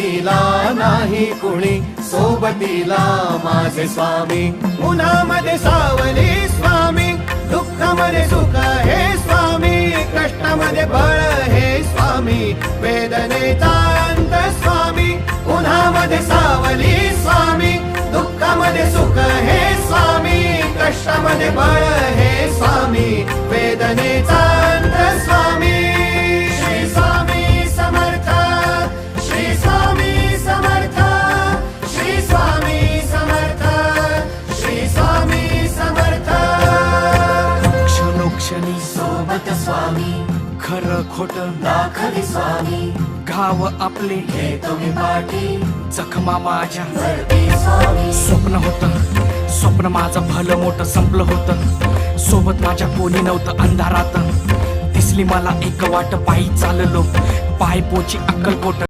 सोबतीला नाही कुणी, सोबतीला माझे स्वामी. उन्हामध्ये सावली स्वामी, दुःखामध्ये सुख हे स्वामी, कष्टामध्ये बळ हे स्वामी, वेदनेचा अंत स्वामी. उन्हामध्ये सावली स्वामी, दुःखामध्ये सुख हे स्वामी, कष्टामध्ये बळ हे स्वामी, वेदनेचा अंत स्वामी. श्री स्वामी समर्थ, श्री स्वामी समर्थ, श्री स्वामी समर्थ, श्री स्वामी समर्थ. क्षणोक्षणी सोबत स्वामी, खरं खोट दाखवी स्वामी, घाव आपले हे तुम्ही पाठी जखमा माझ्या. भरती स्वामी. स्वप्न होतं, स्वप्न माझं भलं मोठं संपलं होतं. सोबत माझ्या कोणी नव्हतं अंधारात. दिसली मला एक वाट, पायी चाललो पाय पोची अक्कलकोट.